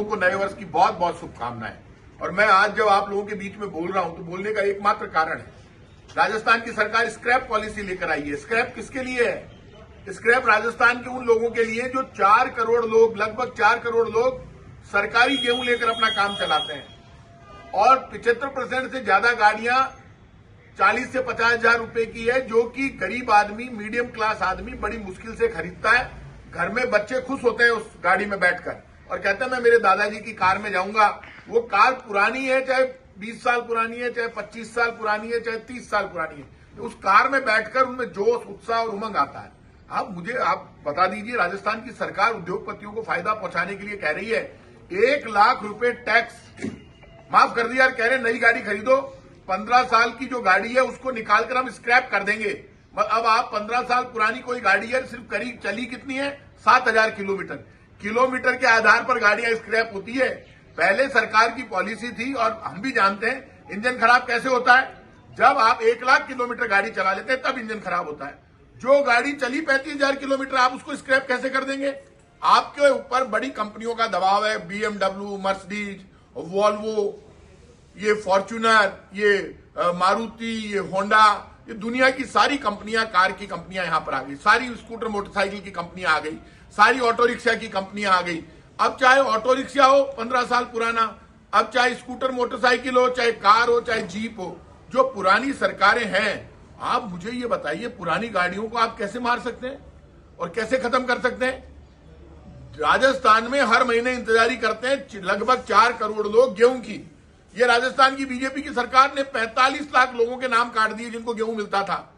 को नए वर्ष की बहुत बहुत शुभकामनाएं। और मैं आज जब आप लोगों के बीच में बोल रहा हूं तो बोलने का एकमात्र कारण है, राजस्थान की सरकार स्क्रैप पॉलिसी लेकर आई है। स्क्रैप किसके लिए है? स्क्रैप राजस्थान के उन लोगों के लिए जो 4 करोड़ लोग, लगभग 4 करोड़ लोग सरकारी गेहूं लेकर अपना काम चलाते हैं और 75% से ज्यादा गाड़ियां 40 से 50 हजार रुपए की है, जो कि गरीब आदमी, मीडियम क्लास आदमी बड़ी मुश्किल से खरीदता है। घर में बच्चे खुश होते हैं उस गाड़ी में बैठकर और कहते हैं मैं मेरे दादाजी की कार में जाऊंगा। वो कार पुरानी है, चाहे 20 साल पुरानी है, चाहे 25 साल पुरानी है, चाहे 30 साल पुरानी है, तो उस कार में बैठकर उनमें जोश, उत्साह और उमंग आता है। आप बता दीजिए, राजस्थान की सरकार उद्योगपतियों को फायदा पहुंचाने के लिए कह रही है 1 लाख रुपए टैक्स माफ कर दिया। कह रहे नई गाड़ी खरीदो, 15 साल की जो गाड़ी है उसको निकालकर हम स्क्रैप कर देंगे। अब आप 15 साल पुरानी कोई गाड़ी है, सिर्फ करीब चली कितनी है, 7000 किलोमीटर के आधार पर गाड़ियां स्क्रैप होती है। पहले सरकार की पॉलिसी थी और हम भी जानते हैं इंजन खराब कैसे होता है। जब आप 1 लाख किलोमीटर गाड़ी चला लेते हैं तब इंजन खराब होता है। जो गाड़ी चली 35,000 किलोमीटर, आप उसको स्क्रैप कैसे कर देंगे? आपके ऊपर बड़ी कंपनियों का दबाव है, BMW, मर्सिडीज, वॉल्वो, ये फॉर्च्यूनर, ये मारुति, ये होंडा, ये दुनिया की सारी कंपनियां, कार की कंपनियां यहां पर आ गई, सारी स्कूटर मोटरसाइकिल की कंपनियां आ गई, सारी ऑटो रिक्शा की कंपनियां आ गई। अब चाहे ऑटो रिक्शा हो 15 साल पुराना, अब चाहे स्कूटर मोटरसाइकिल हो, चाहे कार हो, चाहे जीप हो, जो पुरानी सरकारें हैं, आप मुझे ये बताइए पुरानी गाड़ियों को आप कैसे मार सकते हैं और कैसे खत्म कर सकते हैं? राजस्थान में हर महीने इंतजारी करते हैं लगभग 4 करोड़ लोग गेहूं की। ये राजस्थान की बीजेपी की सरकार ने 45 लाख लोगों के नाम काट दिए जिनको गेहूं मिलता था।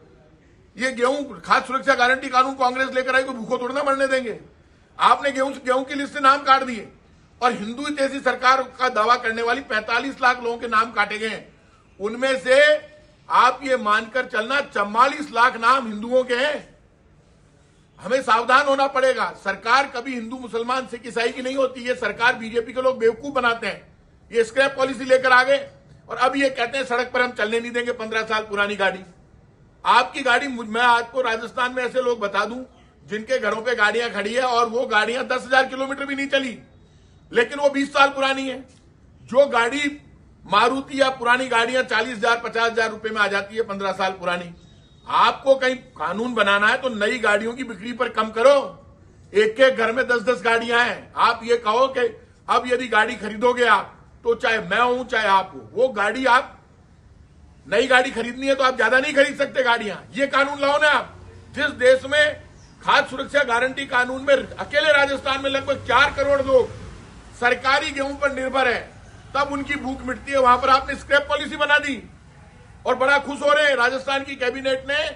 ये गेहूं, खाद्य सुरक्षा गारंटी कानून कांग्रेस लेकर आई, को भूखों थोड़ा ना मरने देंगे। आपने गेहूं की लिस्ट से नाम काट दिए और हिंदू जैसी सरकार का दावा करने वाली 45 लाख लोगों के नाम काटे गए। उनमें से आप ये मानकर चलना 44 लाख नाम हिंदुओं के हैं। हमें सावधान होना पड़ेगा। सरकार कभी हिंदू, मुसलमान, सिख, ईसाई की नहीं होती। ये सरकार बीजेपी के लोग बेवकूफ बनाते हैं। ये स्क्रैप पॉलिसी लेकर आ गए और अब ये कहते हैं सड़क पर हम चलने नहीं देंगे 15 साल पुरानी गाड़ी। आपकी गाड़ी, मैं आपको राजस्थान में ऐसे लोग बता दूं जिनके घरों पे गाड़ियां खड़ी है और वो गाड़ियां 10,000 किलोमीटर भी नहीं चली, लेकिन वो 20 साल पुरानी है। जो गाड़ी मारुति या पुरानी गाड़ियां 40,000, 50,000 रुपए में आ जाती है 15 साल पुरानी। आपको कहीं कानून बनाना है तो नई गाड़ियों की बिक्री पर कम करो। एक एक घर में 10-10 गाड़ियां हैं। आप ये कहो कि अब यदि गाड़ी खरीदोगे आप, तो चाहे मैं हूं चाहे आप हो, वो गाड़ी, आप नई गाड़ी खरीदनी है तो आप ज्यादा नहीं खरीद सकते गाड़ियां। ये कानून लाओ ना आप। जिस देश में खाद्य सुरक्षा गारंटी कानून में अकेले राजस्थान में लगभग 4 करोड़ लोग सरकारी गेहूं पर निर्भर है, तब उनकी भूख मिटती है, वहां पर आपने स्क्रैप पॉलिसी बना दी और बड़ा खुश हो रहे हैं। राजस्थान की कैबिनेट ने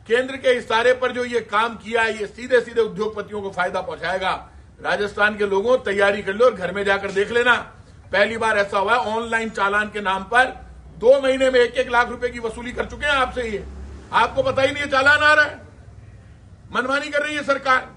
केंद्र के इशारे पर जो ये काम किया है, ये सीधे सीधे उद्योगपतियों को फायदा पहुंचाएगा। राजस्थान के लोगों, तैयारी कर लो और घर में जाकर देख लेना। पहली बार ऐसा हुआ है, ऑनलाइन चालान के नाम पर 2 महीने में 1-1 लाख रुपए की वसूली कर चुके हैं आपसे। ये आपको पता ही नहीं है चालान आ रहा है। मनमानी कर रही है सरकार।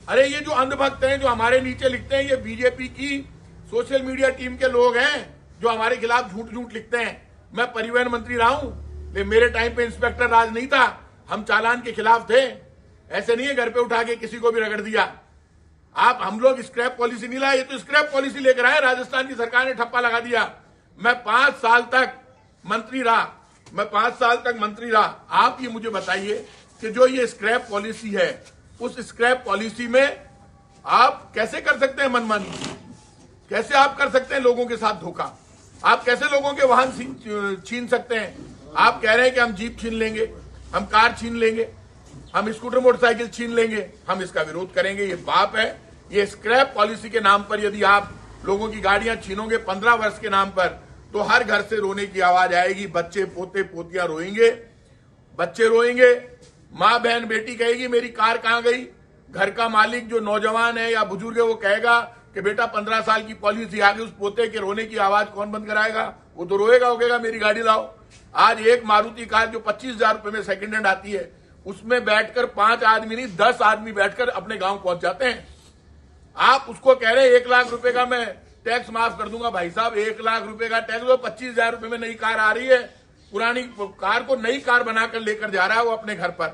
अरे ये जो अंधभक्त हैं, जो हमारे नीचे लिखते हैं, ये बीजेपी की सोशल मीडिया टीम के लोग हैं जो हमारे खिलाफ झूठ लिखते हैं। मैं परिवहन मंत्री रहा हूं, लेकिन मेरे टाइम पे इंस्पेक्टर राज नहीं था, हम चालान के खिलाफ थे। ऐसे नहीं है घर पे उठा के किसी को भी रगड़ दिया। हम लोग स्क्रैप पॉलिसी नहीं लाए, ये तो स्क्रैप पॉलिसी लेकर आए। राजस्थान की सरकार ने ठप्पा लगा दिया। मैं 5 साल तक मंत्री रहा। आप ये मुझे बताइए कि जो ये स्क्रैप पॉलिसी है, उस स्क्रैप पॉलिसी में आप कैसे कर सकते हैं मनमानी? कैसे आप कर सकते हैं लोगों के साथ धोखा? आप कैसे लोगों के वाहन छीन सकते हैं? आप कह रहे हैं कि हम जीप छीन लेंगे, हम कार छीन लेंगे, हम स्कूटर मोटरसाइकिल छीन लेंगे, हम इसका विरोध करेंगे। ये पाप है। ये स्क्रैप पॉलिसी के नाम पर यदि आप लोगों की गाड़ियां छीनोगे 15 वर्ष के नाम पर, तो हर घर से रोने की आवाज आएगी। बच्चे, पोते, पोतियां रोएंगे, बच्चे रोएंगे, माँ, बहन, बेटी कहेगी मेरी कार कहां गई। घर का मालिक जो नौजवान है या बुजुर्ग है, वो कहेगा कि बेटा 15 साल की पॉलिसी आ गई। उस पोते के रोने की आवाज कौन बंद कराएगा? वो तो रोएगा, वो कहेगा मेरी गाड़ी लाओ। आज एक मारुति कार जो 25,000 रुपए में सेकंड हैंड आती है, उसमें बैठकर 5 आदमी नहीं 10 आदमी बैठकर अपने गांव पहुंच जाते हैं। आप उसको कह रहे हैं 1 लाख रुपए का मैं टैक्स माफ कर दूंगा। भाई साहब, 1 लाख रुपए का टैक्स, वो 25,000 रुपए में नई कार आ रही है। पुरानी कार को नई कार बनाकर लेकर जा रहा है वो अपने घर पर।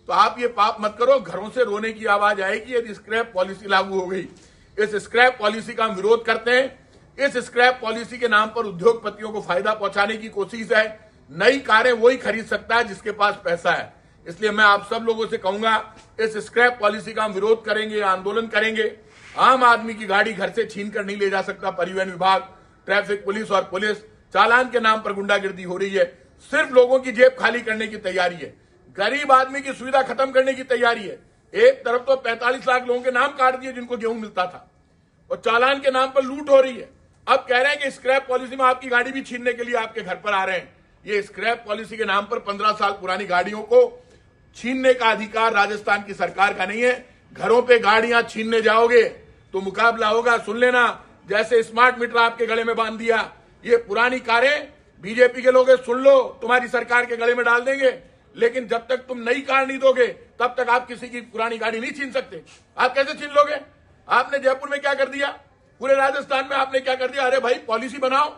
तो आप ये पाप मत करो। घरों से रोने की आवाज आएगी यदि स्क्रैप पॉलिसी लागू हो गई। इस स्क्रैप पॉलिसी का हम विरोध करते हैं। इस स्क्रैप पॉलिसी के नाम पर उद्योगपतियों को फायदा पहुंचाने की कोशिश है। नई कारें वही खरीद सकता है जिसके पास पैसा है। इसलिए मैं आप सब लोगों से कहूंगा, इस स्क्रैप पॉलिसी का हम विरोध करेंगे, आंदोलन करेंगे। आम आदमी की गाड़ी घर से छीन कर नहीं ले जा सकता परिवहन विभाग, ट्रैफिक पुलिस और पुलिस। चालान के नाम पर गुंडागिर्दी हो रही है, सिर्फ लोगों की जेब खाली करने की तैयारी है, गरीब आदमी की सुविधा खत्म करने की तैयारी है। एक तरफ तो 45 लाख लोगों के नाम काट दिए जिनको गेहूं मिलता था, और चालान के नाम पर लूट हो रही है। अब कह रहे हैं कि स्क्रैप पॉलिसी में आपकी गाड़ी भी छीनने के लिए आपके घर पर आ रहे हैं। ये स्क्रैप पॉलिसी के नाम पर 15 साल पुरानी गाड़ियों को छीनने का अधिकार राजस्थान की सरकार का नहीं है। घरों पे गाड़ियां छीनने जाओगे तो मुकाबला होगा। सुन लेना, जैसे स्मार्ट मीटर आपके गले में बांध दिया, ये पुरानी कारें बीजेपी के लोग सुन लो तुम्हारी सरकार के गले में डाल देंगे। लेकिन जब तक तुम नई कार नहीं दोगे तब तक आप किसी की पुरानी गाड़ी नहीं छीन सकते। आप कैसे छीन लोगे? आपने जयपुर में क्या कर दिया, पूरे राजस्थान में आपने क्या कर दिया? अरे भाई पॉलिसी बनाओ,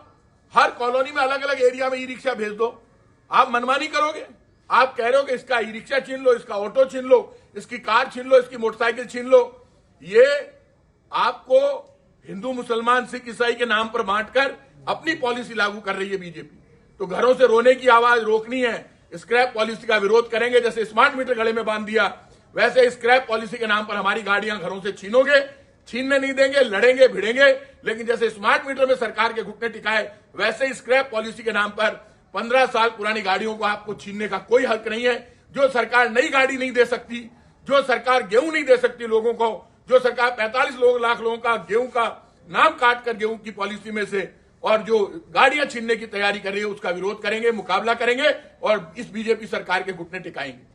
हर कॉलोनी में अलग अलग एरिया में ई रिक्शा भेज दो। आप मनमानी करोगे? आप कह रहे हो कि इसका ई रिक्शा छीन लो, इसका ऑटो छीन लो, इसकी कार छीन लो, इसकी मोटरसाइकिल छीन लो। ये आपको हिंदू मुसलमान सिख ईसाई के नाम पर बांटकर अपनी पॉलिसी लागू कर रही है बीजेपी। तो घरों से रोने की आवाज रोकनी है। स्क्रैप पॉलिसी का विरोध करेंगे। जैसे स्मार्ट मीटर गले में बांध दिया, वैसे स्क्रैप पॉलिसी के नाम पर हमारी गाड़ियां घरों से छीनोगे, छीनने नहीं देंगे, लड़ेंगे भिड़ेंगे। लेकिन जैसे स्मार्ट मीटर में सरकार के घुटने टिकाए, वैसे ही स्क्रैप पॉलिसी के नाम पर 15 साल पुरानी गाड़ियों को आपको छीनने का कोई हक नहीं है। जो सरकार नई गाड़ी नहीं दे सकती, जो सरकार गेहूं नहीं दे सकती लोगों को, जो सरकार 45 लाख लोगों का गेहूं का नाम काट कर गेहूं की पॉलिसी में से और जो गाड़ियां छीनने की तैयारी कर रही है, उसका विरोध करेंगे, मुकाबला करेंगे और इस बीजेपी सरकार के घुटने टिकाएंगे।